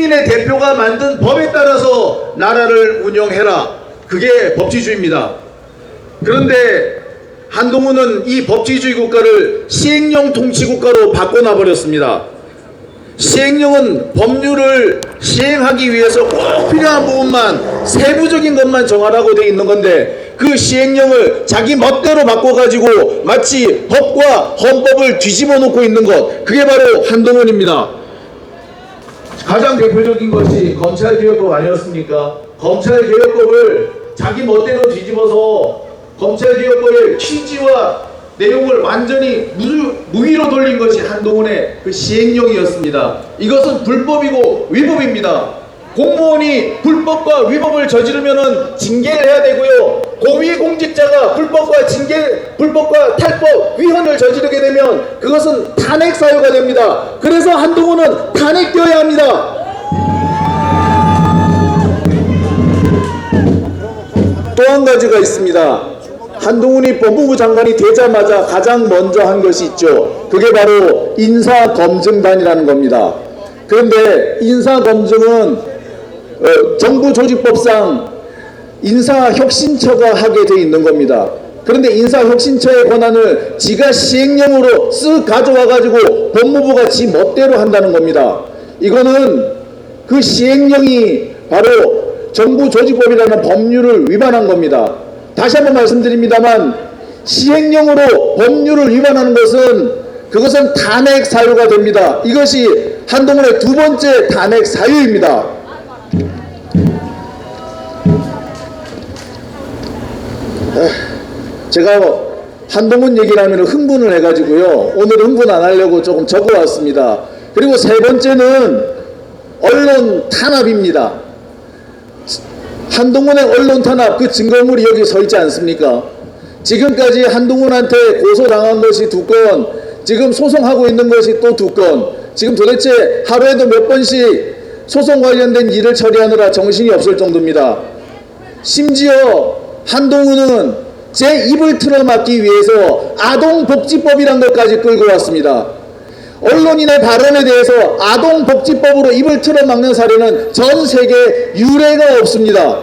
국민의 대표가 만든 법에 따라서 나라를 운영해라. 그게 법치주의입니다. 그런데 한동훈은 이 법치주의 국가를 시행령 통치국가로 바꿔놔버렸습니다. 시행령은 법률을 시행하기 위해서 꼭 필요한 부분만, 세부적인 것만 정하라고 되어 있는 건데, 그 시행령을 자기 멋대로 바꿔가지고 마치 법과 헌법을 뒤집어 놓고 있는 것, 그게 바로 한동훈입니다. 가장 대표적인 것이 검찰개혁법 아니었습니까? 검찰개혁법을 자기 멋대로 뒤집어서 검찰개혁법의 취지와 내용을 완전히 무위로 돌린 것이 한동훈의 그 시행령이었습니다. 이것은 불법이고 위법입니다. 공무원이 불법과 위법을 저지르면 징계를 해야 되고요. 고위공직자가 불법과 탈법, 위헌을 저지르게 되면 그것은 탄핵 사유가 됩니다. 그래서 한동훈은 탄핵되어야 합니다. 또 한 가지가 있습니다. 한동훈이 법무부 장관이 되자마자 가장 먼저 한 것이 있죠. 그게 바로 인사검증단이라는 겁니다. 그런데 인사검증은 정부 조직법상 인사혁신처가 하게 돼 있는 겁니다. 그런데 인사혁신처의 권한을 지가 시행령으로 쓱 가져와 가지고 법무부가 지 멋대로 한다는 겁니다. 이거는 그 시행령이 바로 정부 조직법이라는 법률을 위반한 겁니다. 다시 한번 말씀드립니다만, 시행령으로 법률을 위반하는 그것은 탄핵 사유가 됩니다. 이것이 한동훈의 두 번째 탄핵 사유입니다. 제가 한동훈 얘기를 하면 흥분을 해가지고요, 오늘은 흥분 안 하려고 조금 적어왔습니다. 그리고 세 번째는 언론 탄압입니다. 한동훈의 언론 탄압, 그 증거물이 여기 서 있지 않습니까? 지금까지 한동훈한테 고소당한 것이 2건, 지금 소송하고 있는 것이 또 2건, 지금 도대체 하루에도 몇 번씩 소송 관련된 일을 처리하느라 정신이 없을 정도입니다. 심지어 한동훈은 제 입을 틀어막기 위해서 아동복지법이란 것까지 끌고 왔습니다. 언론인의 발언에 대해서 아동복지법으로 입을 틀어막는 사례는 전 세계에 유례가 없습니다.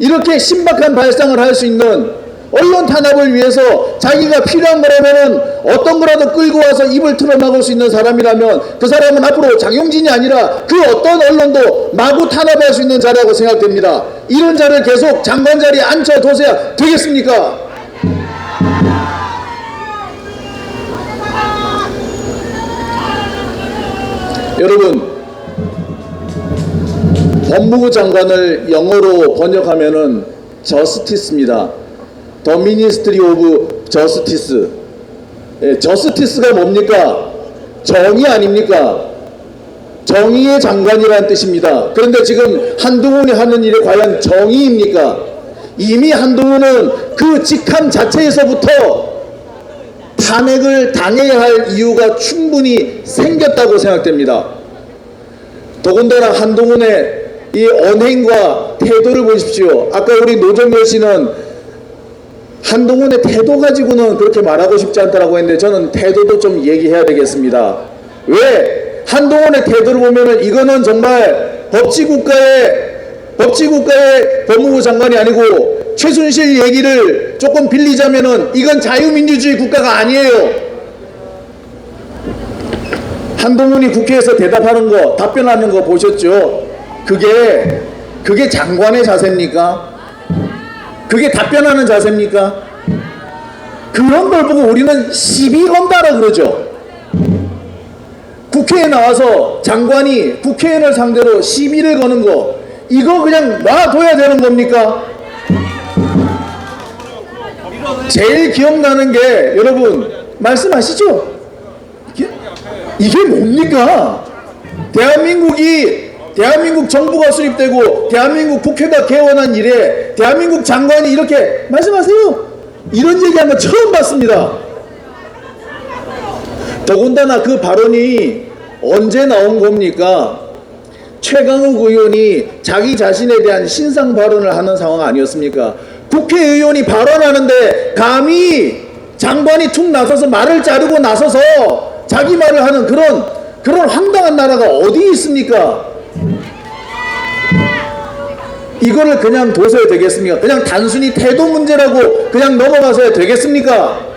이렇게 신박한 발상을 할 수 있는, 언론 탄압을 위해서 자기가 필요한 거라면은 어떤 거라도 끌고 와서 입을 틀어막을 수 있는 사람이라면 그 사람은 앞으로 장용진이 아니라 그 어떤 언론도 마구 탄압할 수 있는 자라고 생각됩니다. 이런 자를 계속 장관 자리에 앉혀둬서야 되겠습니까? 여러분, 법무부 장관을 영어로 번역하면은 저스티스입니다. The Ministry of Justice. 저스티스가 뭡니까? 정의 아닙니까? 정의의 장관이라는 뜻입니다. 그런데 지금 한동훈이 하는 일이 과연 정의입니까? 이미 한동훈은 그 직함 자체에서부터 탄핵을 당해야 할 이유가 충분히 생겼다고 생각됩니다. 더군다나 한동훈의 이 언행과 태도를 보십시오. 아까 우리 노정열 씨는 한동훈의 태도 가지고는 그렇게 말하고 싶지 않다라고 했는데, 저는 태도도 좀 얘기해야 되겠습니다. 왜? 한동훈의 태도를 보면은 이거는 정말 법치국가의 법무부 장관이 아니고, 최순실 얘기를 조금 빌리자면은 이건 자유민주주의 국가가 아니에요. 한동훈이 국회에서 대답하는 거, 답변하는 거 보셨죠? 그게 장관의 자세입니까? 그게 답변하는 자세입니까? 그런 걸 보고 우리는 시비 건다라 그러죠. 국회에 나와서 장관이 국회의원을 상대로 시비를 거는 거, 이거 그냥 놔둬야 되는 겁니까? 제일 기억나는 게, 여러분 말씀하시죠? 이게 뭡니까? 대한민국 정부가 수립되고 대한민국 국회가 개원한 이래 대한민국 장관이 이렇게 말씀하세요? 이런 얘기하는 거 처음 봤습니다. 더군다나 그 발언이 언제 나온 겁니까? 최강욱 의원이 자기 자신에 대한 신상 발언을 하는 상황 아니었습니까? 국회의원이 발언하는데 감히 장관이 툭 나서서 말을 자르고 나서서 자기 말을 하는 그런 황당한 나라가 어디 있습니까? 이거를 그냥 둬서야 되겠습니까? 그냥 단순히 태도 문제라고 그냥 넘어가서야 되겠습니까?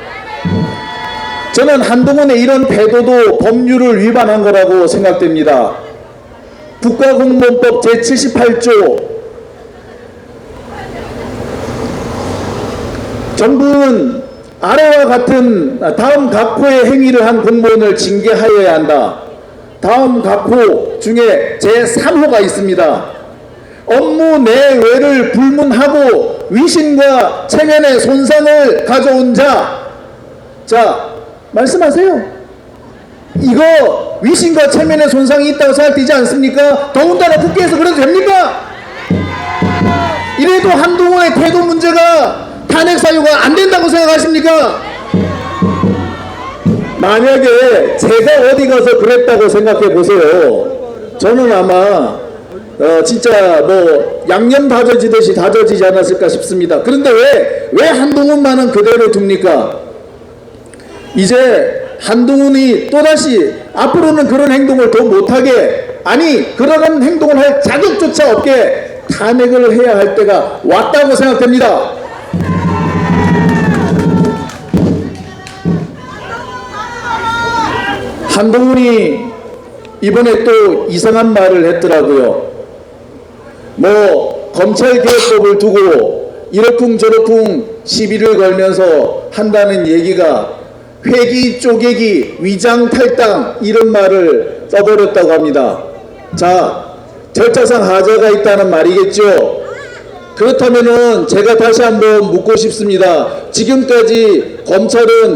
저는 한동훈의 이런 태도도 법률을 위반한 거라고 생각됩니다. 국가공무원법 제78조 정부는 아래와 같은 다음 각호의 행위를 한 공무원을 징계하여야 한다. 다음 각호 중에 제3호가 있습니다. 업무 내외를 불문하고 위신과 체면의 손상을 가져온 자. 자, 말씀하세요. 이거 위신과 체면의 손상이 있다고 생각되지 않습니까? 더군다나 국회에서 그래도 됩니까? 이래도 한동훈의 태도 문제가 탄핵 사유가 안 된다고 생각하십니까? 만약에 제가 어디 가서 그랬다고 생각해 보세요. 저는 아마 진짜 뭐 양념 다져지듯이 다져지지 않았을까 싶습니다. 그런데 왜 한동훈만은 그대로 둡니까? 이제 한동훈이 또다시 앞으로는 그런 행동을 더 못하게, 아니 그런 행동을 할 자격조차 없게 탄핵을 해야 할 때가 왔다고 생각됩니다. 한동훈이 이번에 또 이상한 말을 했더라고요. 뭐 검찰개혁법을 두고 이러쿵저러쿵 시비를 걸면서 한다는 얘기가 회기 쪼개기 위장 탈당 이런 말을 써버렸다고 합니다. 자, 절차상 하자가 있다는 말이겠죠. 그렇다면은 제가 다시 한번 묻고 싶습니다. 지금까지 검찰은